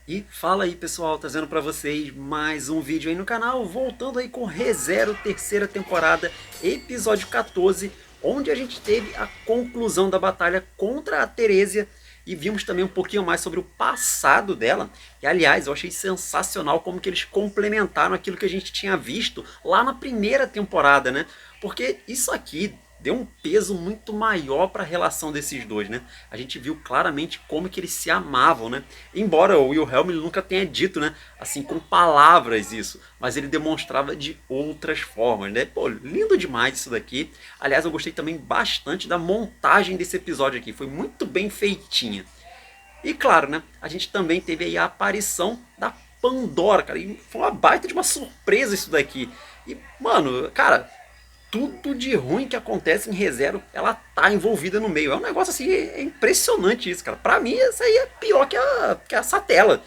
E fala aí pessoal, trazendo pra vocês mais um vídeo aí no canal, voltando aí com ReZero terceira temporada, episódio 14, onde a gente teve a conclusão da batalha contra a Teresia e vimos também um pouquinho mais sobre o passado dela. E aliás, eu achei sensacional como que eles complementaram aquilo que a gente tinha visto lá na primeira temporada, né? Porque isso aqui deu um peso muito maior para a relação desses dois, né? A gente viu claramente como que eles se amavam, né? Embora o Wilhelm nunca tenha dito, né, assim com palavras isso, mas ele demonstrava de outras formas, né? Pô, lindo demais isso daqui. Aliás, eu gostei também bastante da montagem desse episódio aqui, foi muito bem feitinha. E claro, né, a gente também teve aí a aparição da Pandora, cara, e foi uma baita de uma surpresa isso daqui. E, mano, cara, tudo de ruim que acontece em ReZero, ela tá envolvida no meio. É um negócio assim, é impressionante isso, cara. Pra mim, isso aí é pior que essa tela.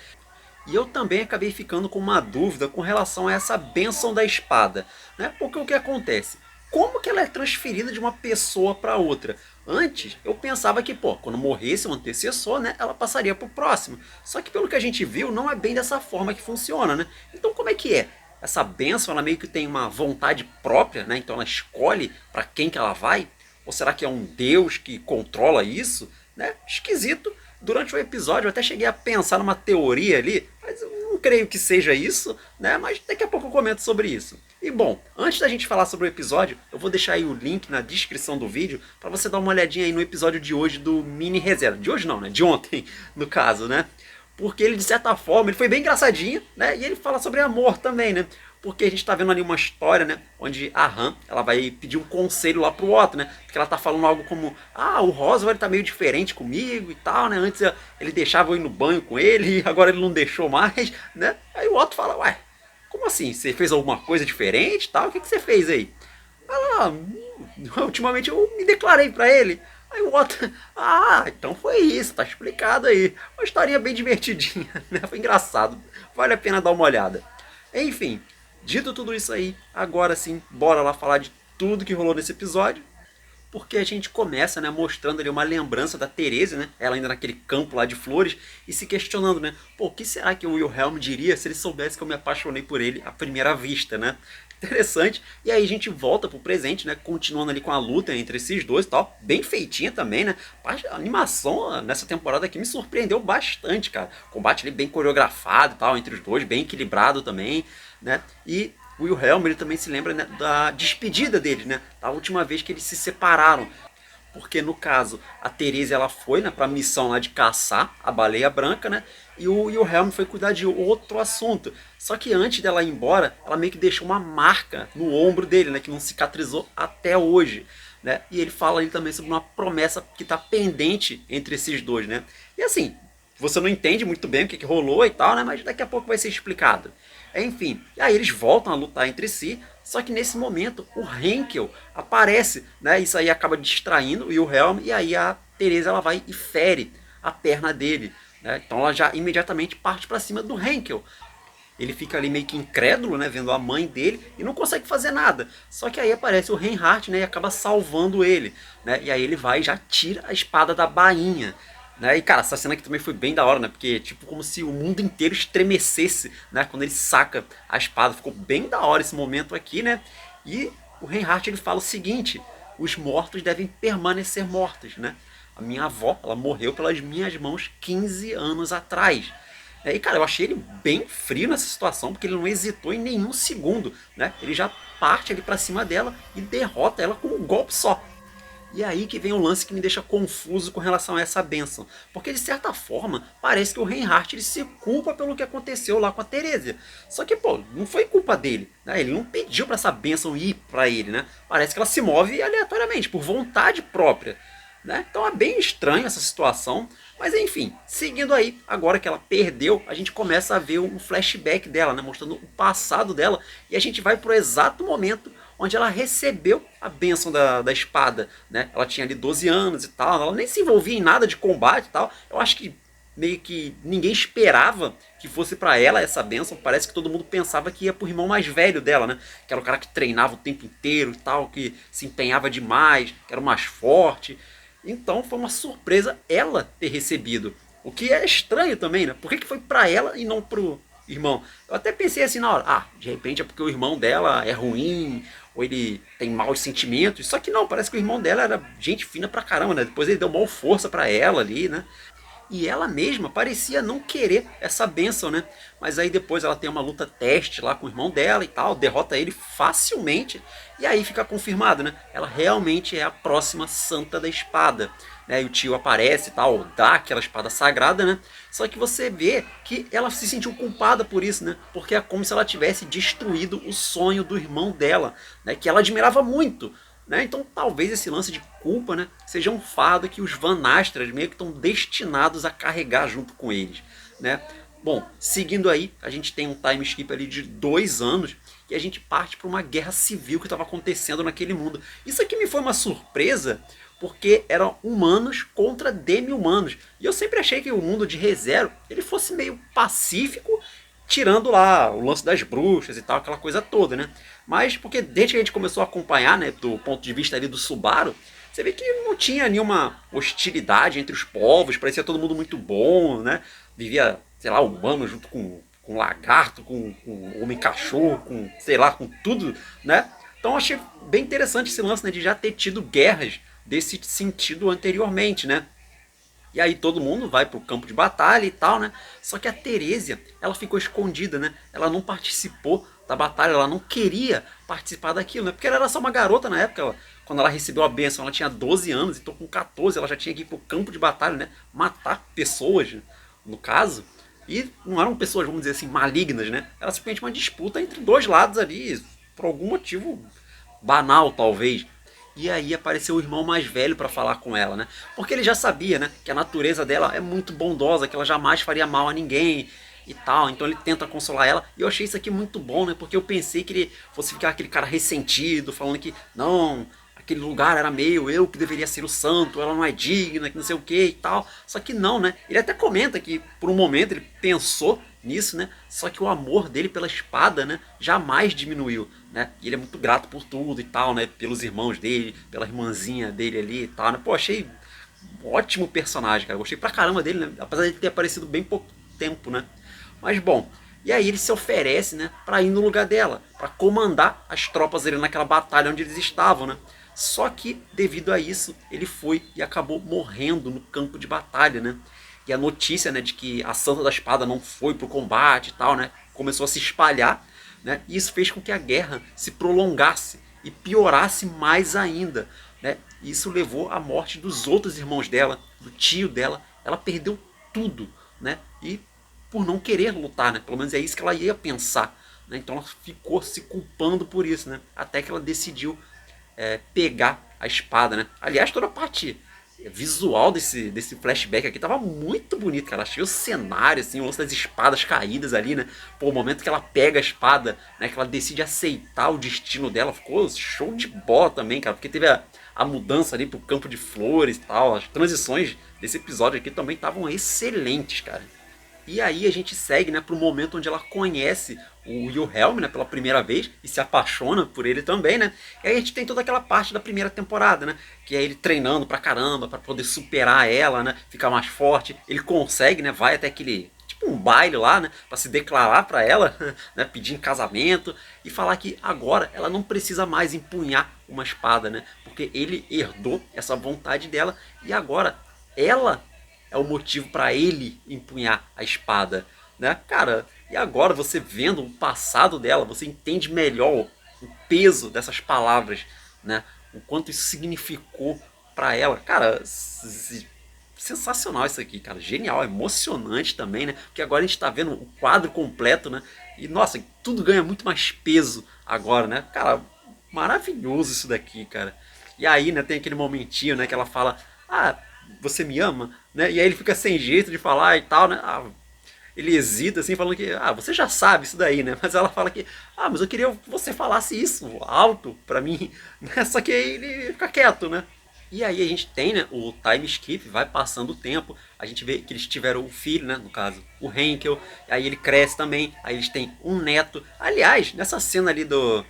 E eu também acabei ficando com uma dúvida com relação a essa bênção da espada, né? Porque o que acontece? Como que ela é transferida de uma pessoa para outra? Antes, eu pensava que, pô, quando morresse um antecessor, né, ela passaria pro próximo. Só que pelo que a gente viu, não é bem dessa forma que funciona, né? Então como é que é? Essa bênção, ela meio que tem uma vontade própria, né? Então ela escolhe para quem que ela vai? Ou será que é um deus que controla isso? Né? Esquisito. Durante o episódio eu até cheguei a pensar numa teoria ali, mas eu não creio que seja isso, né? Mas daqui a pouco eu comento sobre isso. E bom, antes da gente falar sobre o episódio, eu vou deixar aí o link na descrição do vídeo para você dar uma olhadinha aí no episódio de hoje do Mini Reserva. De hoje não, né? De ontem, no caso, né? Porque ele, de certa forma, ele foi bem engraçadinho, né? E ele fala sobre amor também, né? Porque a gente tá vendo ali uma história, né? Onde a Han, ela vai pedir um conselho lá pro Otto, né? Porque ela tá falando algo como: ah, o Roswell tá meio diferente comigo e tal, né? Antes ele deixava eu ir no banho com ele, e agora ele não deixou mais, né? Aí o Otto fala: ué, como assim? Você fez alguma coisa diferente e tal? O que você fez aí? Ah, ultimamente eu me declarei pra ele. Aí o Otto, ah, então foi isso, tá explicado aí. Uma historinha bem divertidinha, né? Foi engraçado. Vale a pena dar uma olhada. Enfim, dito tudo isso aí, agora sim, bora lá falar de tudo que rolou nesse episódio. Porque a gente começa, né, mostrando ali uma lembrança da Teresa, né, ela ainda naquele campo lá de flores, e se questionando, né, pô, o que será que o Wilhelm diria se ele soubesse que eu me apaixonei por ele à primeira vista, né? Interessante. E aí a gente volta pro presente, né, continuando ali com a luta entre esses dois e tal, bem feitinha também, né? A animação nessa temporada aqui me surpreendeu bastante, cara. Combate ali bem coreografado e tal, entre os dois, bem equilibrado também, né? E o Wilhelm ele também se lembra, né, da despedida dele, né? Da última vez que eles se separaram. Porque no caso, a Teresa ela foi, né, para a missão lá de caçar a baleia branca, né? E o Wilhelm foi cuidar de outro assunto. Só que antes dela ir embora, ela meio que deixou uma marca no ombro dele, né, que não cicatrizou até hoje, né? E ele fala ali também sobre uma promessa que está pendente entre esses dois, né? E assim, você não entende muito bem o que rolou e tal, né? Mas daqui a pouco vai ser explicado. Enfim, e aí eles voltam a lutar entre si, só que nesse momento o Henkel aparece, né? Isso aí acaba distraindo o Wilhelm e aí a Teresa ela vai e fere a perna dele, né? Então ela já imediatamente parte para cima do Henkel. Ele fica ali meio que incrédulo, né, vendo a mãe dele e não consegue fazer nada. Só que aí aparece o Reinhardt, né, e acaba salvando ele, né? E aí ele vai e já tira a espada da bainha, né? E cara, essa cena aqui também foi bem da hora, né? Porque tipo como se o mundo inteiro estremecesse, né, quando ele saca a espada. Ficou bem da hora esse momento aqui, né? E o Reinhardt ele fala o seguinte: os mortos devem permanecer mortos, né? A minha avó, ela morreu pelas minhas mãos 15 anos atrás. E cara, eu achei ele bem frio nessa situação, porque ele não hesitou em nenhum segundo, né? Ele já parte ali pra cima dela e derrota ela com um golpe só. E aí que vem o lance que me deixa confuso com relação a essa bênção. Porque de certa forma, parece que o Reinhardt ele se culpa pelo que aconteceu lá com a Teresia. Só que, pô, não foi culpa dele, né? Ele não pediu pra essa bênção ir pra ele, né? Parece que ela se move aleatoriamente, por vontade própria, né? Então é bem estranho essa situação. Mas enfim, seguindo aí, agora que ela perdeu, a gente começa a ver um flashback dela, né? Mostrando o passado dela. E a gente vai pro exato momento onde ela recebeu a bênção da espada, né? Ela tinha ali 12 anos e tal, ela nem se envolvia em nada de combate e tal. Eu acho que meio que ninguém esperava que fosse para ela essa bênção. Parece que todo mundo pensava que ia pro irmão mais velho dela, né? Que era o cara que treinava o tempo inteiro e tal, que se empenhava demais, que era o mais forte. Então foi uma surpresa ela ter recebido. O que é estranho também, né? Por que foi pra ela e não pro irmão? Eu até pensei assim na hora, de repente é porque o irmão dela é ruim, ou ele tem maus sentimentos. Só que não, parece que o irmão dela era gente fina pra caramba, né? Depois ele deu mal força pra ela ali, né? E ela mesma parecia não querer essa bênção, né? Mas aí depois ela tem uma luta teste lá com o irmão dela e tal, derrota ele facilmente. E aí fica confirmado, né? Ela realmente é a próxima Santa da Espada. Né? E o tio aparece e tal, dá aquela espada sagrada, né? Só que você vê que ela se sentiu culpada por isso, né? Porque é como se ela tivesse destruído o sonho do irmão dela, né? Que ela admirava muito. Né? Então talvez esse lance de culpa, né, seja um fardo que os Van Astras meio que estão destinados a carregar junto com eles. Né? Bom, seguindo aí, a gente tem um time skip ali de 2 anos e a gente parte para uma guerra civil que estava acontecendo naquele mundo. Isso aqui me foi uma surpresa, porque eram humanos contra demi-humanos. E eu sempre achei que o mundo de ReZero ele fosse meio pacífico, tirando lá o lance das bruxas e tal, aquela coisa toda, né? Mas porque desde que a gente começou a acompanhar, né, do ponto de vista ali do Subaru, você vê que não tinha nenhuma hostilidade entre os povos, parecia todo mundo muito bom, né? Vivia, sei lá, humano junto com lagarto, com homem-cachorro, com, sei lá, com tudo, né? Então eu achei bem interessante esse lance, né, de já ter tido guerras desse sentido anteriormente, né? E aí todo mundo vai pro campo de batalha e tal, né? Só que a Teresia, ela ficou escondida, né? Ela não participou da batalha, ela não queria participar daquilo, né? Porque ela era só uma garota na época, quando ela recebeu a bênção, ela tinha 12 anos, então com 14 ela já tinha que ir pro campo de batalha, né? Matar pessoas, no caso. E não eram pessoas, vamos dizer assim, malignas, né? Era simplesmente uma disputa entre dois lados ali, por algum motivo banal, talvez. E aí apareceu o irmão mais velho para falar com ela, né? Porque ele já sabia, né, que a natureza dela é muito bondosa, que ela jamais faria mal a ninguém e tal. Então ele tenta consolar ela. E eu achei isso aqui muito bom, né? Porque eu pensei que ele fosse ficar aquele cara ressentido, falando que não, aquele lugar era meu, eu que deveria ser o santo, ela não é digna, que não sei o que e tal. Só que não, né? Ele até comenta que por um momento ele pensou nisso, né? Só que o amor dele pela espada, né, jamais diminuiu, né? E ele é muito grato por tudo e tal, né? Pelos irmãos dele, pela irmãzinha dele ali e tal, né? Pô, achei um ótimo personagem, cara. Gostei pra caramba dele, né? Apesar de ele ter aparecido bem pouco tempo, né? Mas bom, e aí ele se oferece, né, para ir no lugar dela, para comandar as tropas ali naquela batalha onde eles estavam, né? Só que devido a isso, ele foi e acabou morrendo no campo de batalha, né? E a notícia, né, de que a Santa da Espada não foi pro combate e tal, né, começou a se espalhar, né? E isso fez com que a guerra se prolongasse e piorasse mais ainda, né? E isso levou à morte dos outros irmãos dela, do tio dela. Ela perdeu tudo, né? E por não querer lutar, né? Pelo menos é isso que ela ia pensar, né? Então ela ficou se culpando por isso, né? Até que ela decidiu pegar a espada, né? Aliás, toda a parte visual desse flashback aqui tava muito bonito, cara. Achei o cenário, assim, o lance das espadas caídas ali, né? Pô, o momento que ela pega a espada, né? Que ela decide aceitar o destino dela, ficou show de bola também, cara. Porque teve a mudança ali pro campo de flores e tal. As transições desse episódio aqui também estavam excelentes, cara. E aí a gente segue, né, pro momento onde ela conhece o Wilhelm, né, pela primeira vez e se apaixona por ele também, né? E aí a gente tem toda aquela parte da primeira temporada, né, que é ele treinando pra caramba pra poder superar ela, né, ficar mais forte. Ele consegue, né, vai até aquele tipo um baile lá, né, pra se declarar pra ela, né, pedir em casamento e falar que agora ela não precisa mais empunhar uma espada, né? Porque ele herdou essa vontade dela e agora ela é o motivo para ele empunhar a espada, né? Cara, e agora você vendo o passado dela, você entende melhor o peso dessas palavras, né? O quanto isso significou para ela. Cara, sensacional isso aqui, cara. Genial, emocionante também, né? Porque agora a gente tá vendo o quadro completo, né? E nossa, tudo ganha muito mais peso agora, né? Cara, maravilhoso isso daqui, cara. E aí, né, tem aquele momentinho, né, que ela fala: "Ah, você me ama?", né? E aí ele fica sem jeito de falar e tal, né? Ele hesita assim, falando que, você já sabe isso daí, né? Mas ela fala que, mas eu queria que você falasse isso alto pra mim, né? Só que aí ele fica quieto, né? E aí a gente tem, né, o time skip, vai passando o tempo, a gente vê que eles tiveram um filho, né, no caso, o Henkel, aí ele cresce também, aí eles têm um neto. Aliás, nessa cena ali do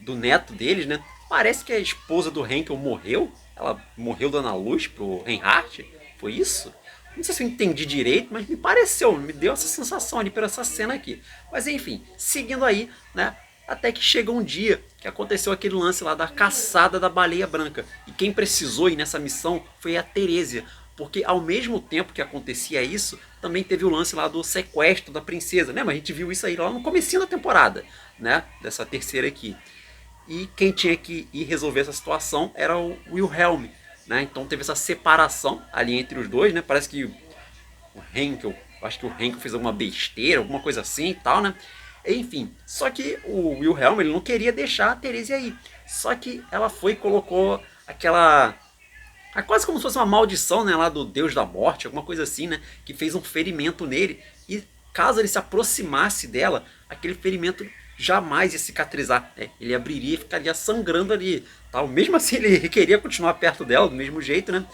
neto deles, né, parece que a esposa do Henkel morreu, ela morreu dando a luz pro Reinhardt, foi isso? Não sei se eu entendi direito, mas me pareceu, me deu essa sensação ali por essa cena aqui. Mas enfim, seguindo aí, né? Até que chega um dia que aconteceu aquele lance lá da caçada da baleia branca. E quem precisou ir nessa missão foi a Teresia. Porque ao mesmo tempo que acontecia isso, também teve o lance lá do sequestro da princesa, né? Mas a gente viu isso aí lá no comecinho da temporada, né? Dessa terceira aqui. E quem tinha que ir resolver essa situação era o Wilhelm, né? Então teve essa separação ali entre os dois, né? Parece que o Henkel, acho que o Henkel fez alguma besteira, alguma coisa assim e tal, né? Enfim, só que o Wilhelm ele não queria deixar a Teresia aí. Só que ela foi e colocou aquela quase como se fosse uma maldição, né, lá do deus da morte, alguma coisa assim, né, que fez um ferimento nele e caso ele se aproximasse dela, aquele ferimento jamais ia cicatrizar, né? Ele abriria e ficaria sangrando ali, tal. Mesmo assim ele queria continuar perto dela do mesmo jeito, né?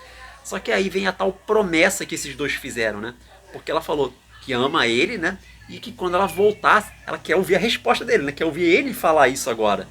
Só que aí vem a tal promessa que esses dois fizeram, né? Porque ela falou que ama ele, né? E que quando ela voltar, ela quer ouvir a resposta dele, né? Quer ouvir ele falar isso agora.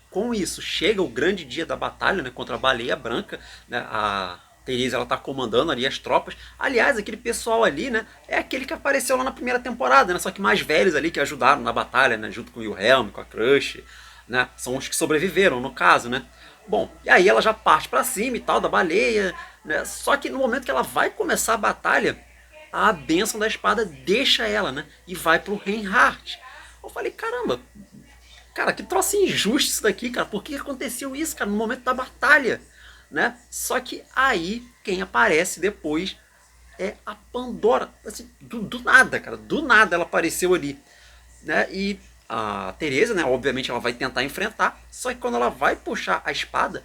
Com isso, chega o grande dia da batalha, né, contra a Baleia Branca, né, a Teresa ela tá comandando ali as tropas. Aliás, aquele pessoal ali, né, é aquele que apareceu lá na primeira temporada, né, só que mais velhos ali que ajudaram na batalha, né, junto com o Wilhelm, com a Crush, né, são os que sobreviveram no caso, né. Bom, e aí ela já parte para cima e tal da baleia, né, só que no momento que ela vai começar a batalha, a bênção da espada deixa ela, né, e vai pro Reinhardt. Eu falei, caramba, cara, que troço injusto isso daqui, cara. Por que aconteceu isso, cara, no momento da batalha, né? Só que aí, quem aparece depois é a Pandora. Assim, do nada, cara. Do nada ela apareceu ali, né? E a Teresa, né? Obviamente ela vai tentar enfrentar. Só que quando ela vai puxar a espada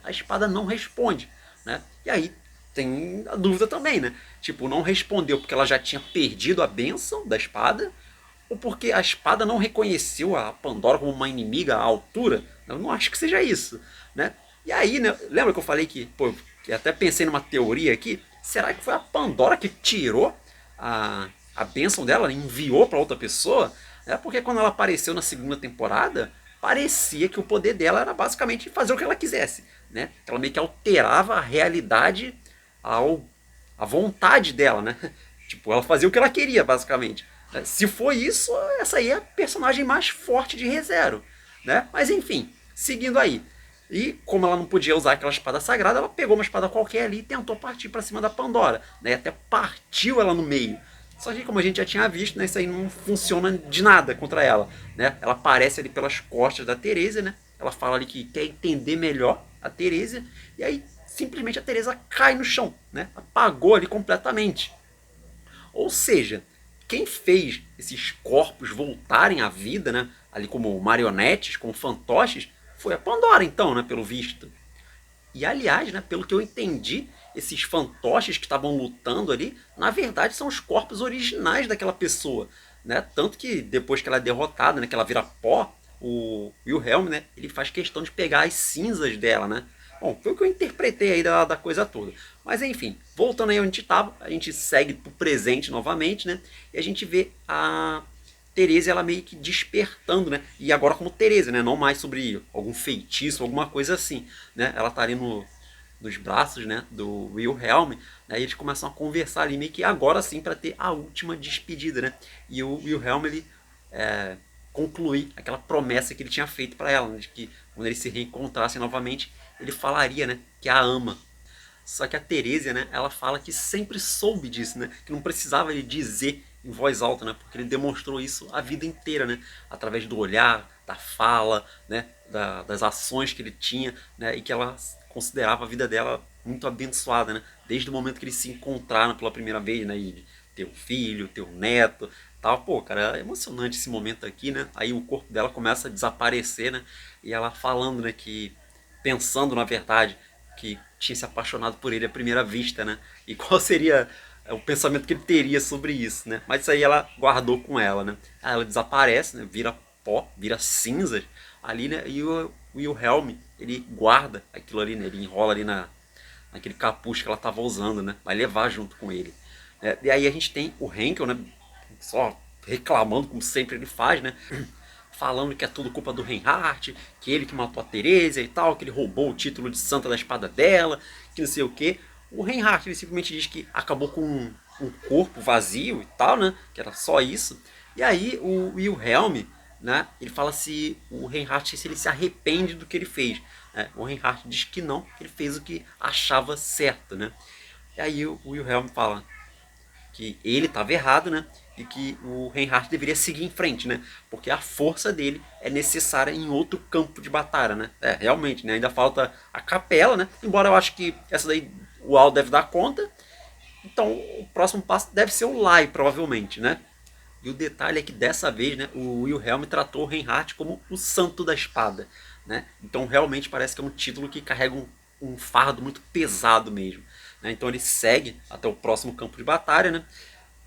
não responde, né? E aí tem a dúvida também, né? Tipo, não respondeu porque ela já tinha perdido a bênção da espada ou porque a espada não reconheceu a Pandora como uma inimiga à altura. Eu não acho que seja isso, né? E aí, né, lembra que eu falei que, pô, que até pensei numa teoria aqui, será que foi a Pandora que tirou a bênção dela, enviou para outra pessoa? É porque quando ela apareceu na segunda temporada, parecia que o poder dela era basicamente fazer o que ela quisesse, né? Ela meio que alterava a realidade ao a vontade dela, né? Tipo, ela fazia o que ela queria, basicamente. Se foi isso, essa aí é a personagem mais forte de ReZero, né? Mas enfim, seguindo aí. E como ela não podia usar aquela espada sagrada, ela pegou uma espada qualquer ali e tentou partir para cima da Pandora, né? Até partiu ela no meio. Só que como a gente já tinha visto, né, isso aí não funciona de nada contra ela, né? Ela aparece ali pelas costas da Teresa, né? Ela fala ali que quer entender melhor a Teresa e aí simplesmente a Teresa cai no chão, né? Apagou ali completamente. Ou seja, quem fez esses corpos voltarem à vida, né, ali como marionetes, como fantoches, foi a Pandora então, né, pelo visto. E aliás, né, pelo que eu entendi, esses fantoches que estavam lutando ali, na verdade são os corpos originais daquela pessoa, né? Tanto que depois que ela é derrotada, né, que ela vira pó, o Wilhelm, né, ele faz questão de pegar as cinzas dela, né? Bom, foi o que eu interpretei aí da coisa toda. Mas enfim, voltando aí onde a gente estava, a gente segue pro presente novamente, né? E a gente vê a Teresa ela meio que despertando, né? E agora como Teresa, né? Não mais sobre algum feitiço, alguma coisa assim, né? Ela tá ali nos braços, né? Do Wilhelm, né? E eles começam a conversar ali meio que agora sim para ter a última despedida, né? E o Wilhelm ele concluir aquela promessa que ele tinha feito para ela, né? De que quando eles se reencontrassem novamente, ele falaria, né? Que a ama. Só que a Teresia, né, ela fala que sempre soube disso, né, que não precisava ele dizer em voz alta, né, porque ele demonstrou isso a vida inteira, né, através do olhar, da fala, né, das ações que ele tinha, né, e que ela considerava a vida dela muito abençoada, né, desde o momento que eles se encontraram pela primeira vez, né, e ter um filho, ter um neto, tal. Pô, cara, é emocionante esse momento aqui, né, aí o corpo dela começa a desaparecer, né, e ela falando, né, que pensando na verdade que tinha se apaixonado por ele à primeira vista, né? E qual seria o pensamento que ele teria sobre isso, né? Mas isso aí ela guardou com ela, né? Aí ela desaparece, né? Vira pó, vira cinzas ali, né? E o Wilhelm, ele guarda aquilo ali, né? Ele enrola ali naquele capuz que ela estava usando, né? Vai levar junto com ele. E aí a gente tem o Henkel, né? Só reclamando, como sempre ele faz, né? Falando que é tudo culpa do Reinhardt, que ele que matou a Teresa e tal, que ele roubou o título de santa da espada dela, que não sei o que. O Reinhardt ele simplesmente diz que acabou com um corpo vazio e tal, né? Que era só isso. E aí o Wilhelm, né? Ele fala se o Reinhardt se ele se arrepende do que ele fez. Né? O Reinhardt diz que não, que ele fez o que achava certo, né? E aí o Wilhelm fala que ele estava errado, né? E que o Reinhardt deveria seguir em frente, né? Porque a força dele é necessária em outro campo de batalha, né? É, realmente, né? Ainda falta a capela, né? Embora eu acho que essa daí o Al deve dar conta. Então o próximo passo deve ser o Lai, provavelmente, né? E o detalhe é que dessa vez, né, o Wilhelm tratou o Reinhardt como o santo da espada, né? Então realmente parece que é um título que carrega um fardo muito pesado mesmo, né? Então ele segue até o próximo campo de batalha, né?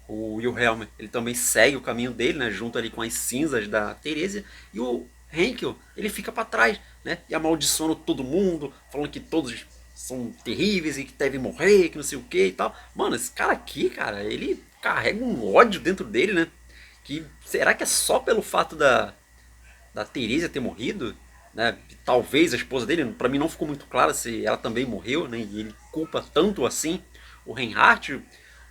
O Wilhelm ele também segue o caminho dele, né, junto ali com as cinzas da Teresia, e o Henkel ele fica para trás, né, e amaldiçoando todo mundo, falando que todos são terríveis e que devem morrer, que não sei o que e tal. Mano, esse cara aqui, cara, ele carrega um ódio dentro dele, né? Que será que é só pelo fato da Teresia ter morrido? Né? Talvez a esposa dele, para mim não ficou muito claro se ela também morreu, né? E ele culpa tanto assim o Reinhardt,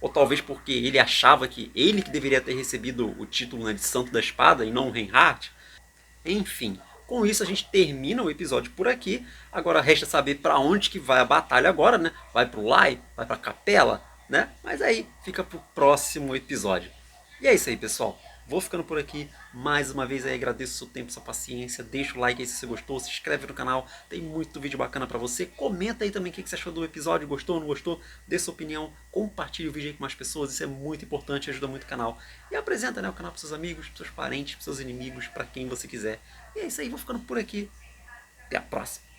ou talvez porque ele achava que ele que deveria ter recebido o título, né, de Santo da Espada e não o Reinhardt. Enfim, com isso a gente termina o episódio por aqui. Agora resta saber para onde que vai a batalha agora, né? Vai pro Lai, vai pra Capela, né? Mas aí fica pro próximo episódio. E é isso aí, pessoal. Vou ficando por aqui. Mais uma vez aí agradeço o seu tempo, sua paciência. Deixa o like aí se você gostou. Se inscreve no canal. Tem muito vídeo bacana pra você. Comenta aí também o que você achou do episódio. Gostou ou não gostou? Dê sua opinião. Compartilhe o vídeo aí com mais pessoas. Isso é muito importante. Ajuda muito o canal. E apresenta, né, o canal pros seus amigos, pros seus parentes, pros seus inimigos, pra quem você quiser. E é isso aí. Vou ficando por aqui. Até a próxima.